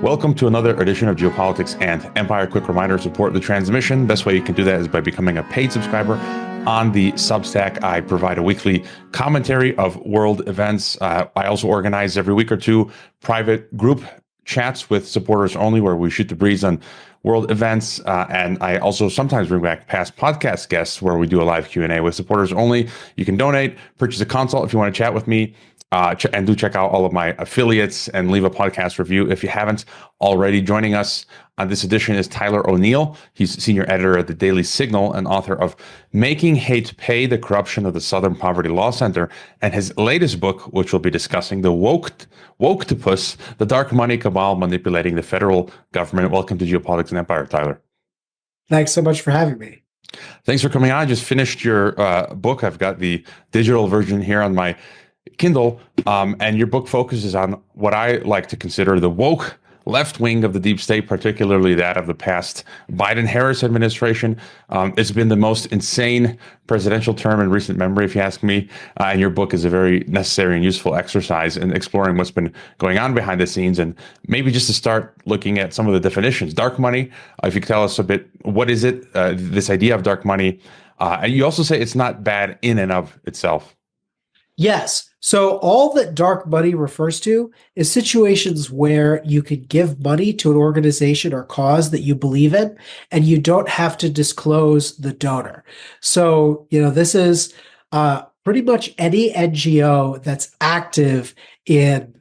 Welcome to another edition of Geopolitics and Empire. Quick reminder, support the transmission. Best way you can do that is by becoming a paid subscriber on the Substack. I provide a weekly commentary of world events. I also organize every week or two private group chats with supporters only, where we shoot the breeze on world events. And I also sometimes bring back past podcast guests where we do a live Q&A with supporters only. You can donate, purchase a consult if you want to chat with me. And do check out all of my affiliates and leave a podcast review if you haven't already. Joining us on this edition is Tyler O'Neill. He's senior editor at the Daily Signal and author of Making Hate Pay: The Corruption of the Southern Poverty Law Center, and his latest book, which we'll be discussing, the Woketopus, the dark money cabal manipulating the federal government. Welcome to Geopolitics and Empire, Tyler. Thanks so much for having me. Thanks for coming on. I just finished your book. I've got the digital version here on my Kindle, and your book focuses on what I like to consider the woke left wing of the deep state, particularly that of the past Biden-Harris administration. It's been the most insane presidential term in recent memory, if you ask me, and your book is a very necessary and useful exercise in exploring what's been going on behind the scenes, and maybe just to start looking at some of the definitions. Dark money, if you could tell us a bit, what is it, this idea of dark money? And you also say it's not bad in and of itself. Yes. So all that dark money refers to is situations where you could give money to an organization or cause that you believe in, and you don't have to disclose the donor. So, this is pretty much any NGO that's active in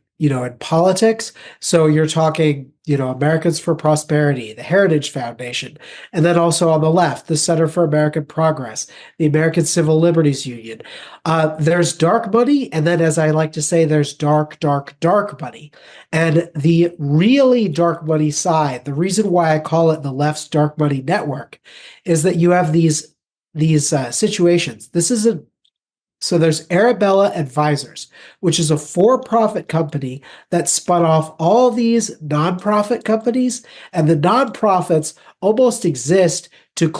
politics. So you're talking, Americans for Prosperity, the Heritage Foundation, and then also on the left, the Center for American Progress, the American Civil Liberties Union. There's dark money, and then, as I like to say, there's dark money. And the really dark money side, the reason why I call it the left's dark money network, is that you have these situations. So there's Arabella Advisors, which is a for-profit company that spun off all these nonprofit companies, and the nonprofits almost exist to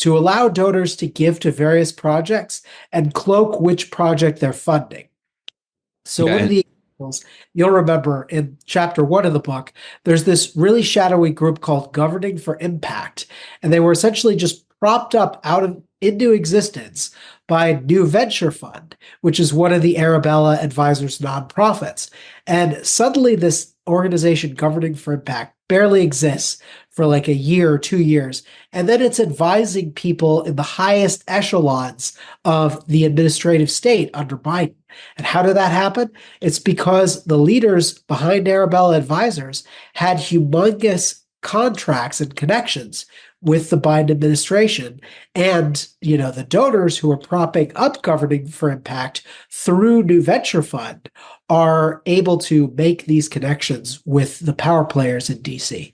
allow donors to give to various projects and cloak which project they're funding. So one of the examples, you'll remember in chapter 1 of the book, there's this really shadowy group called Governing for Impact, and they were essentially just propped up into existence by New Venture Fund, which is one of the Arabella Advisors nonprofits. And suddenly this organization, Governing for Impact, barely exists for like a year or 2 years. And then it's advising people in the highest echelons of the administrative state under Biden. And how did that happen? It's because the leaders behind Arabella Advisors had humongous contracts and connections with the Biden administration. And, the donors who are propping up Governing for Impact through New Venture Fund are able to make these connections with the power players in DC.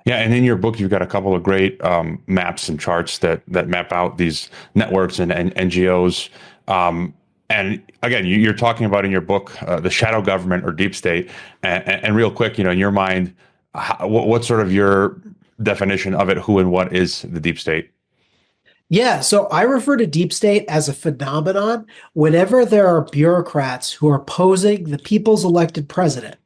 Yeah, and in your book, you've got a couple of great maps and charts that map out these networks and NGOs. And again, you're talking about in your book the shadow government or deep state. And real quick, in your mind, what's sort of your definition of it? Who and what is the deep state? Yeah, so I refer to deep state as a phenomenon whenever there are bureaucrats who are opposing the people's elected president.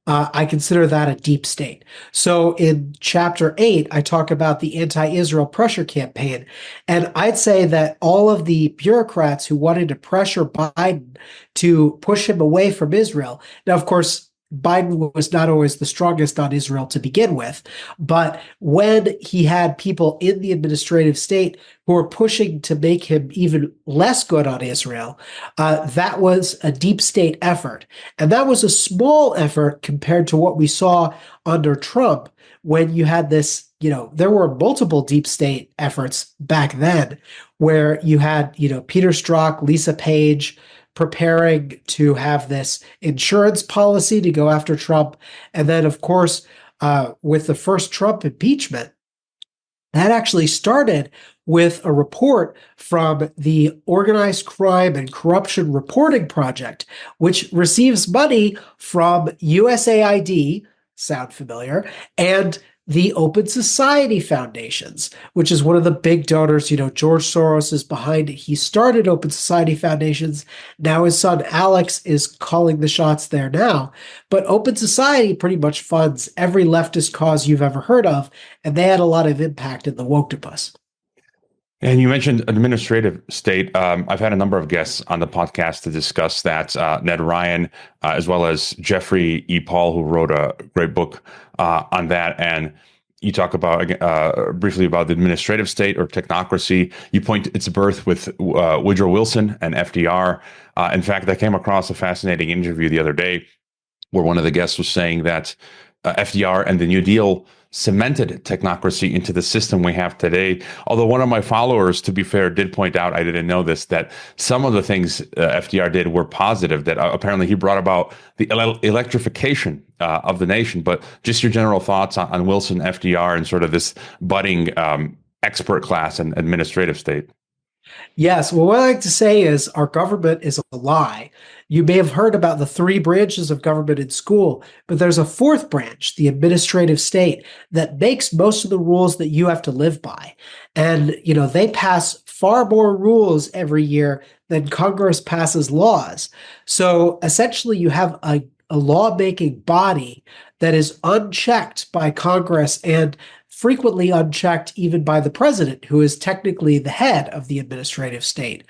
I consider that a deep state. So in chapter 8, I talk about the anti-Israel pressure campaign. And I'd say that all of the bureaucrats who wanted to pressure Biden to push him away from Israel. Now, of course, Biden was not always the strongest on Israel to begin with, but when he had people in the administrative state who were pushing to make him even less good on Israel, that was a deep state effort. And that was a small effort compared to what we saw under Trump when you had this, there were multiple deep state efforts back then where you had, Peter Strzok, Lisa Page, preparing to have this insurance policy to go after Trump. And then, of course, with the first Trump impeachment, that actually started with a report from the Organized Crime and Corruption Reporting Project, which receives money from USAID, sound familiar, and the Open Society Foundations, which is one of the big donors. George Soros is behind it. He started Open Society Foundations. Now his son Alex is calling the shots there now. But Open Society pretty much funds every leftist cause you've ever heard of, and they had a lot of impact in the Woketopus. And you mentioned administrative state. I've had a number of guests on the podcast to discuss that. Ned Ryan, as well as Jeffrey E. Paul, who wrote a great book on that. And you talk about briefly about the administrative state or technocracy. You point to its birth with Woodrow Wilson and FDR. In fact, I came across a fascinating interview the other day where one of the guests was saying that FDR and the New Deal cemented technocracy into the system we have today. Although one of my followers, to be fair, did point out, I didn't know this, that some of the things FDR did were positive, that apparently he brought about the electrification of the nation. But just your general thoughts on Wilson, FDR, and sort of this budding expert class and administrative state. Yes. Well, what I like to say is our government is a lie. You may have heard about the 3 branches of government in school, but there's a 4th branch, the administrative state, that makes most of the rules that you have to live by. And, they pass far more rules every year than Congress passes laws. So essentially, you have a lawmaking body that is unchecked by Congress and frequently unchecked even by the president, who is technically the head of the administrative state.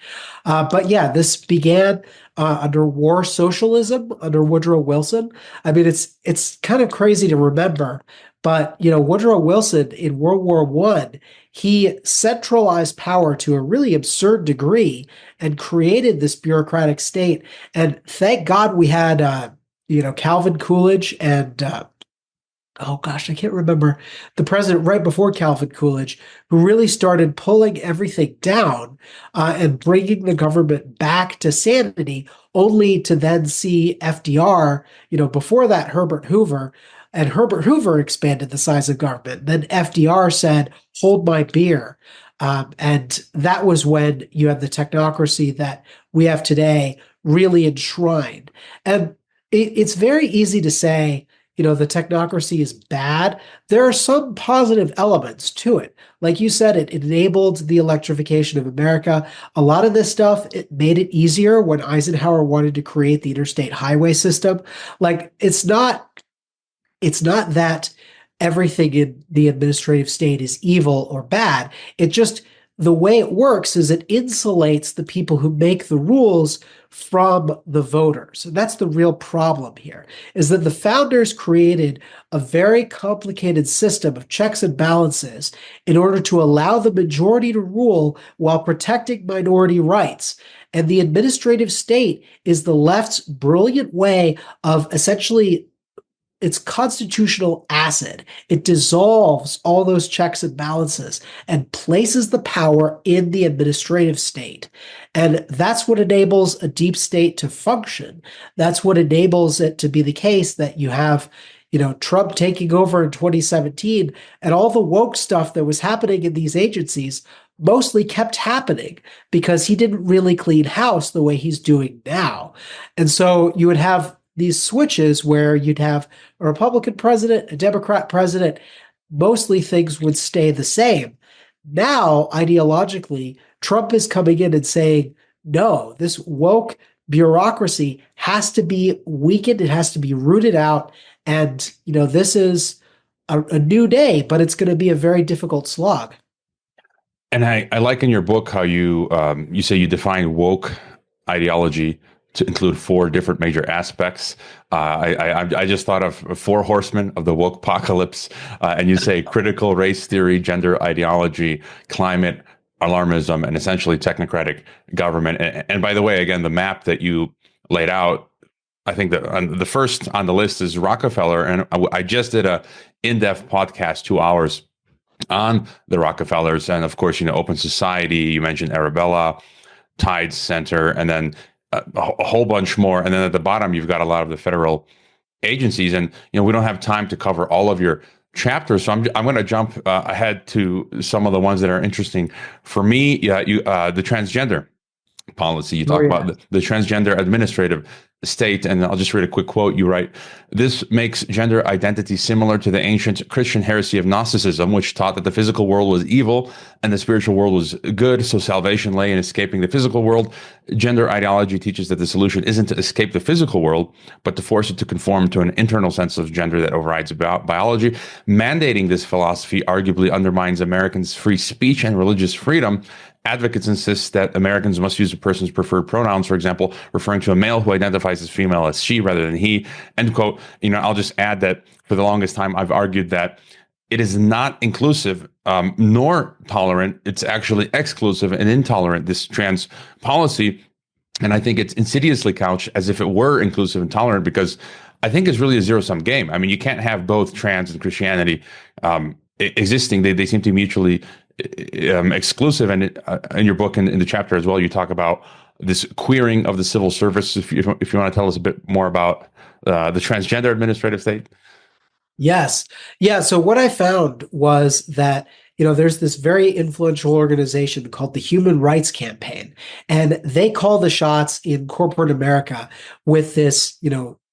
But yeah, this began under war socialism under Woodrow Wilson. I mean, it's kind of crazy to remember, but Woodrow Wilson in World War I, he centralized power to a really absurd degree and created this bureaucratic state. And thank God we had Calvin Coolidge and oh gosh, I can't remember the president right before Calvin Coolidge, who really started pulling everything down and bringing the government back to sanity, only to then see FDR, before that, Herbert Hoover, and Herbert Hoover expanded the size of government. Then FDR said, hold my beer. And that was when you had the technocracy that we have today really enshrined. And it's very easy to say, the technocracy is bad. There are some positive elements to it. Like you said, it enabled the electrification of America. A lot of this stuff, it made it easier when Eisenhower wanted to create the interstate highway system. Like, it's not that everything in the administrative state is evil or bad. It just, the way it works is it insulates the people who make the rules from the voters. And that's the real problem here, is that the founders created a very complicated system of checks and balances in order to allow the majority to rule while protecting minority rights. And the administrative state is the left's brilliant way of essentially, it's constitutional acid. It dissolves all those checks and balances and places the power in the administrative state. And that's what enables a deep state to function. That's what enables it to be the case that you have, Trump taking over in 2017, and all the woke stuff that was happening in these agencies mostly kept happening because he didn't really clean house the way he's doing now. And so you would have these switches where you'd have a Republican president, a Democrat president, mostly things would stay the same. Now, ideologically, Trump is coming in and saying, no, this woke bureaucracy has to be weakened. It has to be rooted out. And, this is a new day, but it's going to be a very difficult slog. And I like in your book how you say you define woke ideology to include 4 different major aspects. I just thought of 4 horsemen of the woke apocalypse, and you say critical race theory, gender ideology, climate alarmism, and essentially technocratic government. And by the way, again, the map that you laid out, I think that the first on the list is Rockefeller, and I just did a in-depth podcast, 2 hours on the Rockefellers, and of course, Open Society. You mentioned Arabella, Tide Center, and then a whole bunch more. And then at the bottom, you've got a lot of the federal agencies. And, we don't have time to cover all of your chapters. So I'm going to jump ahead to some of the ones that are interesting for me. The transgender policy. You talk about the transgender administrative state. And I'll just read a quick quote. You write, "This makes gender identity similar to the ancient Christian heresy of Gnosticism, which taught that the physical world was evil and the spiritual world was good, so salvation lay in escaping the physical world. Gender ideology teaches that the solution isn't to escape the physical world, but to force it to conform to an internal sense of gender that overrides biology. Mandating this philosophy arguably undermines Americans' free speech and religious freedom. Advocates insist that Americans must use a person's preferred pronouns, for example, referring to a male who identifies as female as she rather than he," end quote. I'll just add that for the longest time, I've argued that it is not inclusive nor tolerant. It's actually exclusive and intolerant, this trans policy. And I think it's insidiously couched as if it were inclusive and tolerant, because I think it's really a zero-sum game. I mean, you can't have both trans and Christianity existing. They seem to be mutually exclusive. And in your book and in the chapter as well, you talk about this queering of the civil service. If you want to tell us a bit more about the transgender administrative state. Yes. Yeah. So what I found was that, there's this very influential organization called the Human Rights Campaign, and they call the shots in corporate America with this,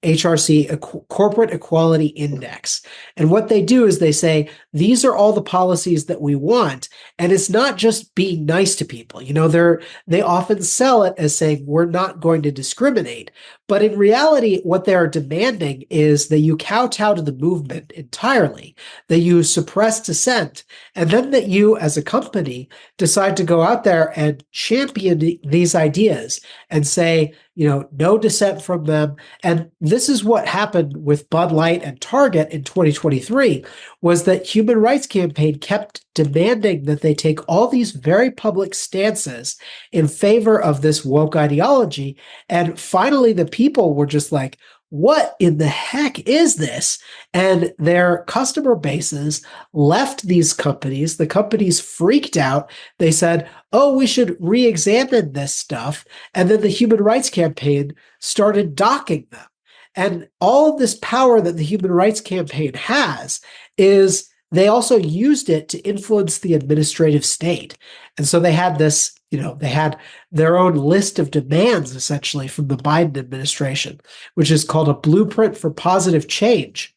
HRC, a Corporate Equality Index. And what they do is they say, these are all the policies that we want. And it's not just being nice to people. They often sell it as saying, we're not going to discriminate. But in reality, what they're demanding is that you kowtow to the movement entirely, that you suppress dissent, and then that you, as a company, decide to go out there and champion these ideas and say, no dissent from them. And this is what happened with Bud Light and Target in 2023, was that Human Rights Campaign kept demanding that they take all these very public stances in favor of this woke ideology. And finally, the people were just like, what in the heck is this? And their customer bases left these companies. The companies freaked out. They said, oh, we should re-examine this stuff. And then the Human Rights Campaign started docking them. And all of this power that the Human Rights Campaign has is they also used it to influence the administrative state. And so they had this, they had their own list of demands essentially from the Biden administration, which is called a blueprint for positive change.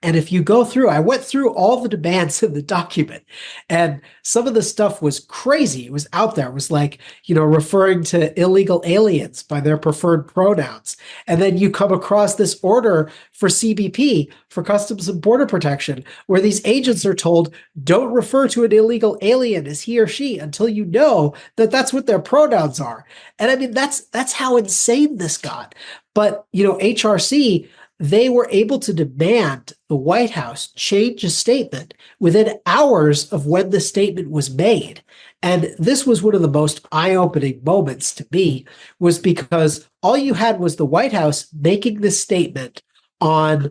And if you go through, I went through all the demands in the document, and some of the stuff was crazy. It was out there. It was like, referring to illegal aliens by their preferred pronouns. And then you come across this order for CBP, for Customs and Border Protection, where these agents are told, don't refer to an illegal alien as he or she until you know that that's what their pronouns are. And I mean, that's how insane this got. But, HRC, they were able to demand the White House change a statement within hours of when the statement was made. And this was one of the most eye-opening moments to me, was because all you had was the White House making this statement on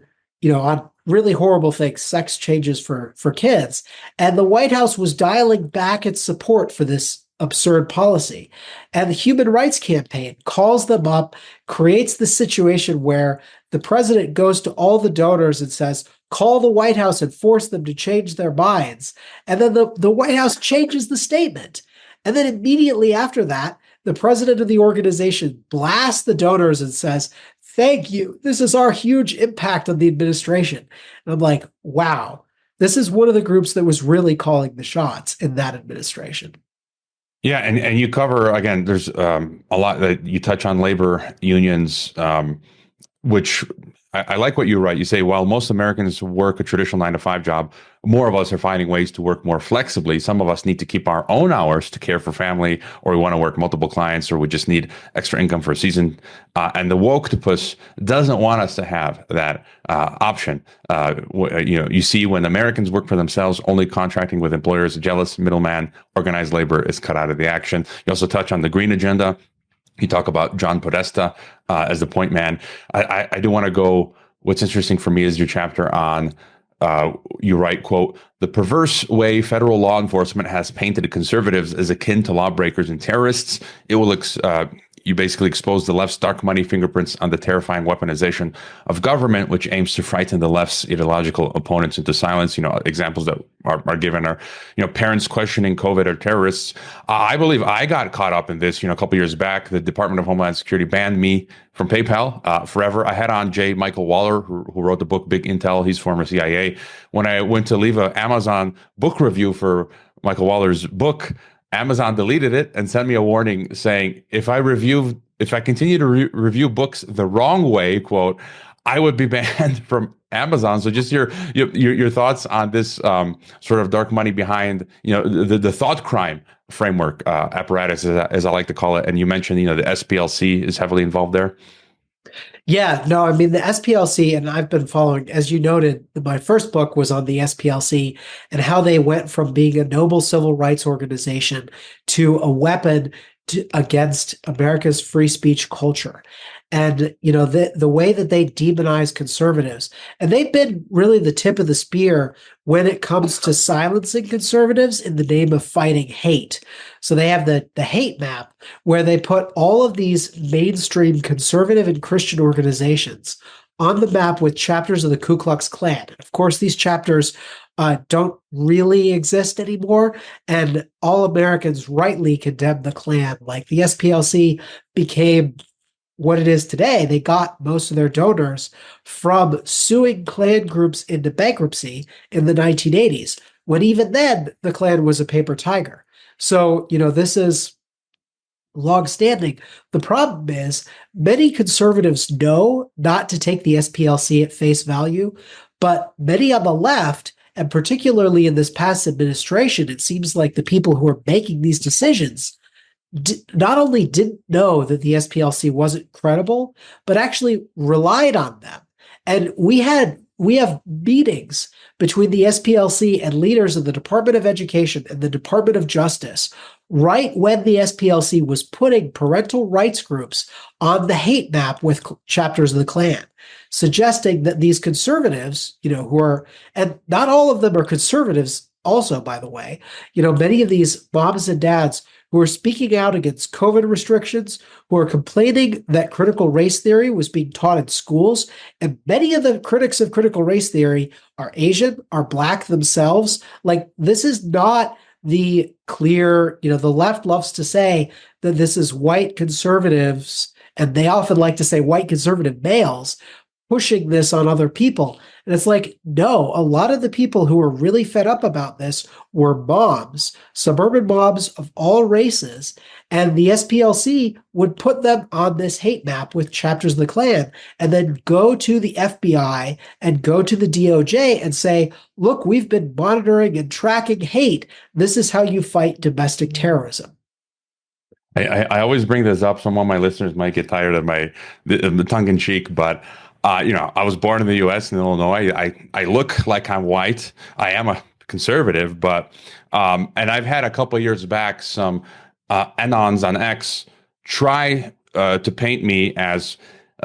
really horrible things, sex changes for kids. And the White House was dialing back its support for this absurd policy. And the Human Rights Campaign calls them up, creates the situation where the president goes to all the donors and says, call the White House and force them to change their minds. And then the White House changes the statement. And then immediately after that, the president of the organization blasts the donors and says, thank you. This is our huge impact on the administration. And I'm like, wow, this is one of the groups that was really calling the shots in that administration. Yeah, and you cover, again, there's a lot that you touch on labor unions, which I like what you write. You say, while most Americans work a traditional 9-to-5 job, more of us are finding ways to work more flexibly. Some of us need to keep our own hours to care for family, or we want to work multiple clients, or we just need extra income for a season. And the Woketopus doesn't want us to have that option. You see, when Americans work for themselves, only contracting with employers, a jealous middleman, organized labor is cut out of the action. You also touch on the green agenda. You talk about John Podesta as the point man. I do want to go, what's interesting for me is your chapter on, you write, quote, the perverse way federal law enforcement has painted conservatives as akin to lawbreakers and terrorists. It will, you basically expose the left's dark money fingerprints on the terrifying weaponization of government, which aims to frighten the left's ideological opponents into silence. Examples that are given are, parents questioning COVID or terrorists. I believe I got caught up in this, a couple years back. The Department of Homeland Security banned me from PayPal forever. I had on J. Michael Waller, who wrote the book Big Intel. He's former CIA. When I went to leave an Amazon book review for Michael Waller's book, Amazon deleted it and sent me a warning saying, if I continue to review books the wrong way, quote, I would be banned from Amazon. So just your thoughts on this sort of dark money behind, the thought crime framework apparatus, as I like to call it. And you mentioned, the SPLC is heavily involved there. Yeah, no, I mean, the SPLC, and I've been following, as you noted, my first book was on the SPLC and how they went from being a noble civil rights organization to a weapon against America's free speech culture. And, the way that they demonize conservatives, and they've been really the tip of the spear when it comes to silencing conservatives in the name of fighting hate. So they have the hate map where they put all of these mainstream conservative and Christian organizations on the map with chapters of the Ku Klux Klan. Of course, these chapters don't really exist anymore, and all Americans rightly condemn the Klan. Like the SPLC became what it is today. They got most of their donors from suing Klan groups into bankruptcy in the 1980s, when even then the Klan was a paper tiger. So, this is longstanding. The problem is many conservatives know not to take the SPLC at face value, but many on the left, and particularly in this past administration, it seems like the people who are making these decisions not only didn't know that the SPLC wasn't credible, but actually relied on them. And we have meetings between the SPLC and leaders of the Department of Education and the Department of Justice right when the SPLC was putting parental rights groups on the hate map with chapters of the Klan, suggesting that these conservatives, who are, and not all of them are conservatives also, by the way, many of these moms and dads who are speaking out against COVID restrictions, who are complaining that critical race theory was being taught in schools. And many of the critics of critical race theory are Asian, are Black themselves. Like, this is not the clear, the left loves to say that this is white conservatives, and they often like to say white conservative males pushing this on other people. And it's like, no, a lot of the people who were really fed up about this were moms, suburban moms of all races, and the SPLC would put them on this hate map with chapters of the Klan and then go to the FBI and go to the DOJ and say, look, we've been monitoring and tracking hate. This is how you fight domestic terrorism. I always bring this up. Some of my listeners might get tired of the tongue-in-cheek, but I was born in the U.S. in Illinois. I look like I'm white. I am a conservative, but and I've had a couple of years back some anons on X try to paint me as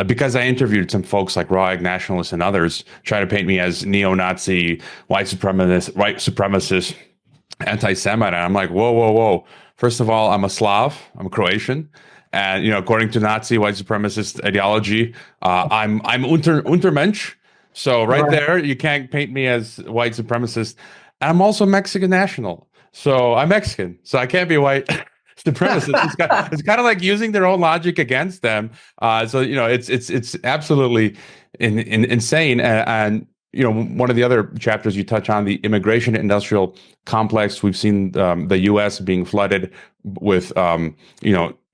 because I interviewed some folks like Raw Egg Nationalists and others, try to paint me as neo-Nazi, white supremacist, anti-Semite. And I'm like, whoa. First of all, I'm a Slav. I'm Croatian. And, according to Nazi white supremacist ideology, I'm Untermensch. So right there, you can't paint me as white supremacist. And I'm also Mexican national. So I'm Mexican. So I can't be white supremacist. It's kind of like using their own logic against them. So, it's absolutely insane. And one of the other chapters you touch on, the immigration industrial complex. We've seen the U.S. being flooded with,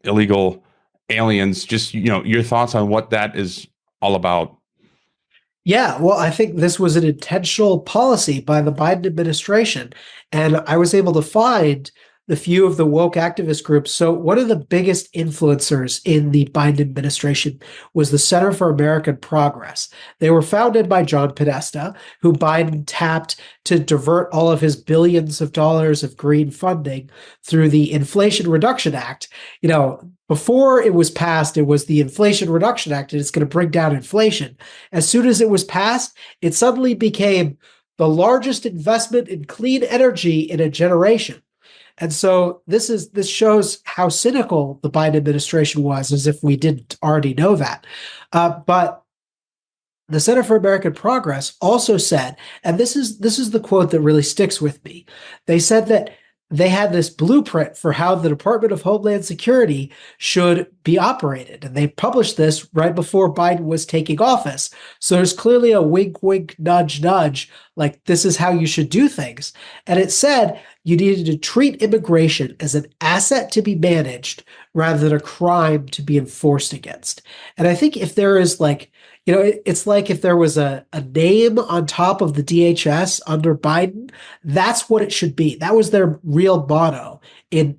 illegal aliens. Just, your thoughts on what that is all about. Yeah, well, I think this was an intentional policy by the Biden administration. And I was able to find the few of the woke activist groups. So one of the biggest influencers in the Biden administration was the Center for American Progress. They were founded by John Podesta, who Biden tapped to divert all of his billions of dollars of green funding through the Inflation Reduction Act. Before it was passed, it was the Inflation Reduction Act, and it's going to bring down inflation. As soon as it was passed, it suddenly became the largest investment in clean energy in a generation. And so this shows how cynical the Biden administration was, as if we didn't already know that. But the Center for American Progress also said, and this is the quote that really sticks with me. They said that they had this blueprint for how the Department of Homeland Security should be operated. And they published this right before Biden was taking office. So there's clearly a wink, wink, nudge, nudge, like this is how you should do things. And it said you needed to treat immigration as an asset to be managed rather than a crime to be enforced against. And I think if there is it's like if there was a name on top of the DHS under Biden, that's what it should be. That was their real motto in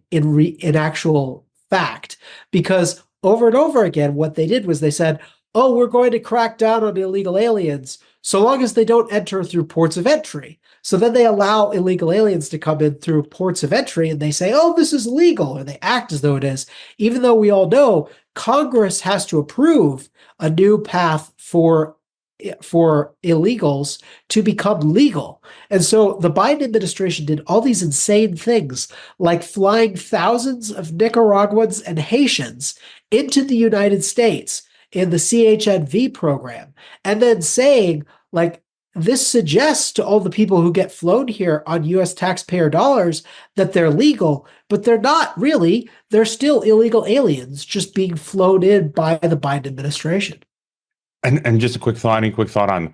actual fact, because over and over again, what they did was they said, oh, we're going to crack down on illegal aliens so long as they don't enter through ports of entry. So then they allow illegal aliens to come in through ports of entry and they say, oh, this is legal, or they act as though it is, even though we all know Congress has to approve a new path for illegals to become legal. And so the Biden administration did all these insane things, like flying thousands of Nicaraguans and Haitians into the United States in the CHNV program, and then saying, like, this suggests to all the people who get flown here on US taxpayer dollars that they're legal, but they're not really. They're still illegal aliens just being flown in by the Biden administration. And just any quick thought on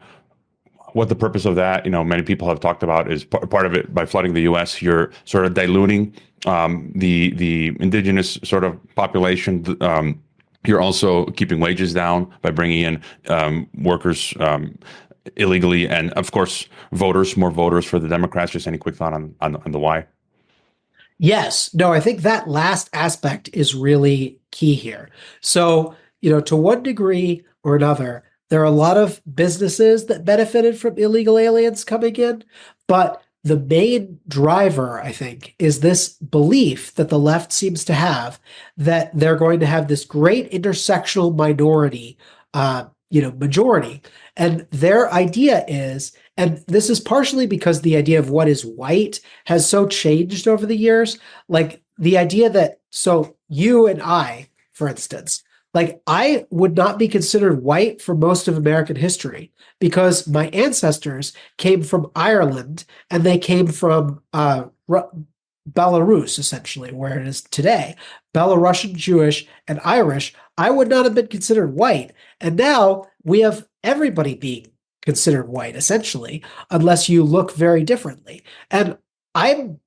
what the purpose of that, many people have talked about is part of it. By flooding the U.S., you're sort of diluting the indigenous sort of population. You're also keeping wages down by bringing in workers illegally, and of course, more voters for the Democrats. Just any quick thought on the why? Yes. No, I think that last aspect is really key here. So, to one degree or another, there are a lot of businesses that benefited from illegal aliens coming in, but the main driver, I think, is this belief that the left seems to have that they're going to have this great intersectional minority, majority. And their idea is, and this is partially because the idea of what is white has so changed over the years, like the idea that, so you and I, for instance, like I would not be considered white for most of American history because my ancestors came from Ireland and they came from Belarus, essentially, where it is today. Belarusian, Jewish, and Irish, I would not have been considered white. And now we have everybody being considered white, essentially, unless you look very differently. And I'm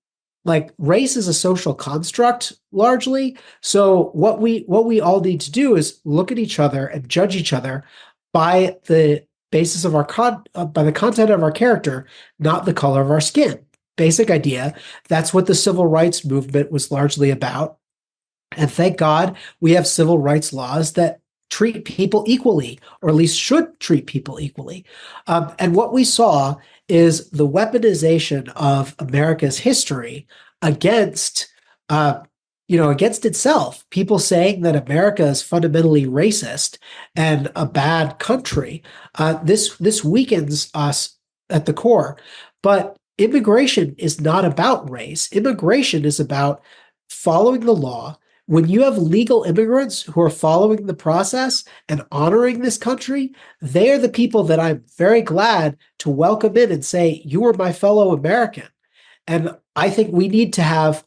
like, race is a social construct largely. So what we all need to do is look at each other and judge each other by the basis of by the content of our character, not the color of our skin. Basic idea. That's what the civil rights movement was largely about. And thank God we have civil rights laws that treat people equally, or at least should treat people equally. And what we saw is the weaponization of America's history against itself. People saying that America is fundamentally racist and a bad country. This weakens us at the core. But immigration is not about race. Immigration is about following the law. When you have legal immigrants who are following the process and honoring this country, they are the people that I'm very glad to welcome in and say, you are my fellow American. And I think we need to have,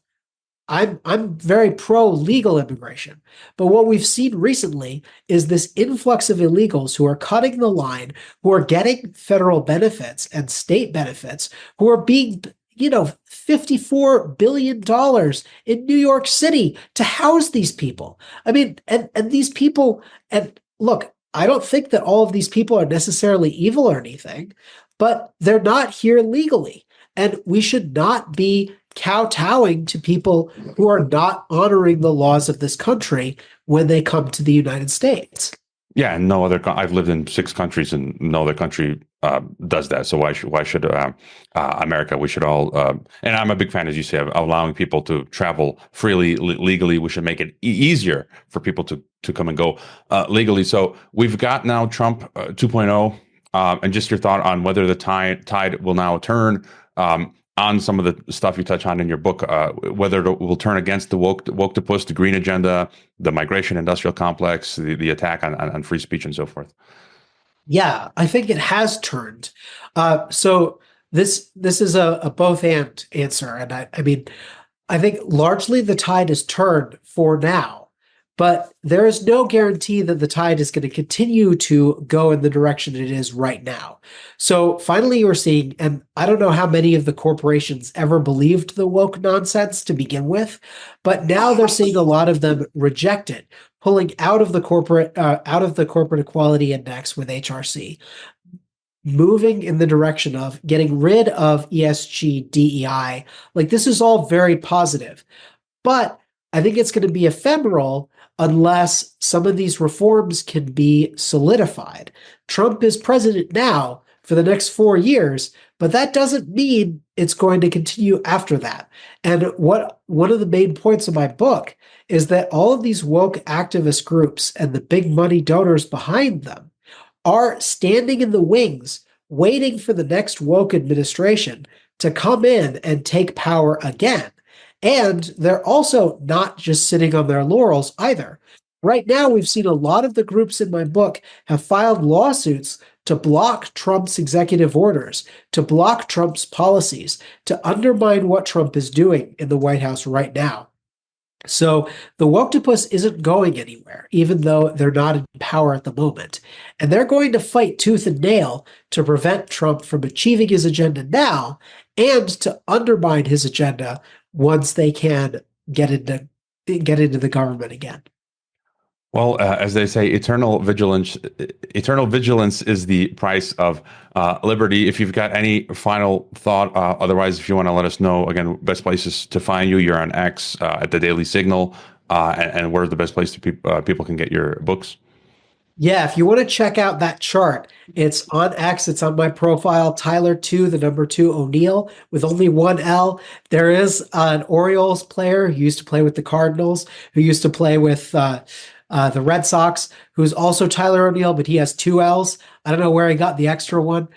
I'm very pro legal immigration, but what we've seen recently is this influx of illegals who are cutting the line, who are getting federal benefits and state benefits, who are being $54 billion in New York City to house these people. I mean, and these people, and look, I don't think that all of these people are necessarily evil or anything, but they're not here legally. And we should not be kowtowing to people who are not honoring the laws of this country when they come to the United States. Yeah, and no other. I've lived in 6 countries, and no other country does that. So why should America? We should all. And I'm a big fan, as you say, of allowing people to travel freely, legally. We should make it easier for people to come and go legally. So we've got now Trump 2.0, and just your thought on whether the tide will now turn. on some of the stuff you touch on in your book, whether it will turn against the Woketopus, the green agenda, the migration industrial complex, the attack on free speech and so forth. Yeah, I think it has turned. So this is a both and answer, and I mean, I think largely the tide has turned for now, but there is no guarantee that the tide is going to continue to go in the direction it is right now. So finally, you're seeing, and I don't know how many of the corporations ever believed the woke nonsense to begin with, but now they're seeing a lot of them reject it, pulling out of the corporate equality index with HRC, moving in the direction of getting rid of ESG, DEI. Like, this is all very positive, but I think it's going to be ephemeral unless some of these reforms can be solidified. Trump is president now for the next 4 years, but that doesn't mean it's going to continue after that. And one of the main points of my book is that all of these woke activist groups and the big money donors behind them are standing in the wings, waiting for the next woke administration to come in and take power again. And they're also not just sitting on their laurels either. Right now, we've seen a lot of the groups in my book have filed lawsuits to block Trump's executive orders, to block Trump's policies, to undermine what Trump is doing in the White House right now. So the Woketopus isn't going anywhere, even though they're not in power at the moment. And they're going to fight tooth and nail to prevent Trump from achieving his agenda now and to undermine his agenda once they can get into the government again. Well, as they say, eternal vigilance is the price of liberty. If you've got any final thought, otherwise, if you want to let us know, again, best places to find you, you're on X at the Daily Signal, and where's the best place to people can get your books? Yeah, if you want to check out that chart, it's on X. It's on my profile, Tyler2, the number 2 O'Neill, with only one L. There is an Orioles player who used to play with the Cardinals, who used to play with the Red Sox, who's also Tyler O'Neill, but he has 2 L's. I don't know where he got the extra one.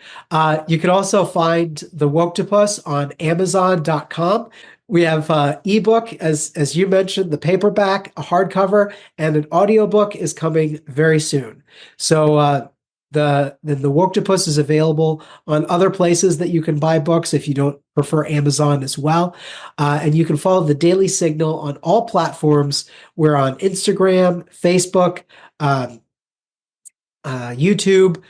You can also find the Woketopus on Amazon.com. We have ebook, as you mentioned, the paperback, a hardcover, and an audiobook is coming very soon. So the Woketopus is available on other places that you can buy books if you don't prefer Amazon as well. And you can follow the Daily Signal on all platforms. We're on Instagram, Facebook, YouTube,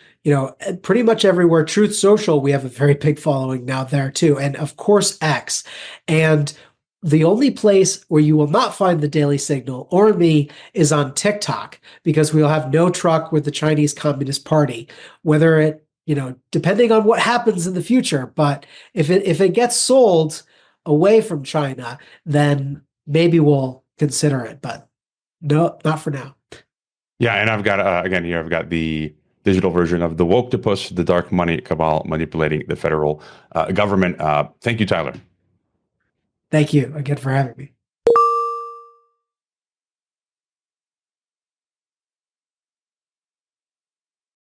pretty much everywhere. Truth Social, we have a very big following now there too. And of course, X. And the only place where you will not find the Daily Signal or me is on TikTok, because we'll have no truck with the Chinese Communist Party, whether it, depending on what happens in the future. But if it gets sold away from China, then maybe we'll consider it. But no, not for now. Yeah, and I've got, again, here I've got the digital version of the Woketopus, the dark money cabal manipulating the federal government. Thank you, Tyler. Thank you again for having me.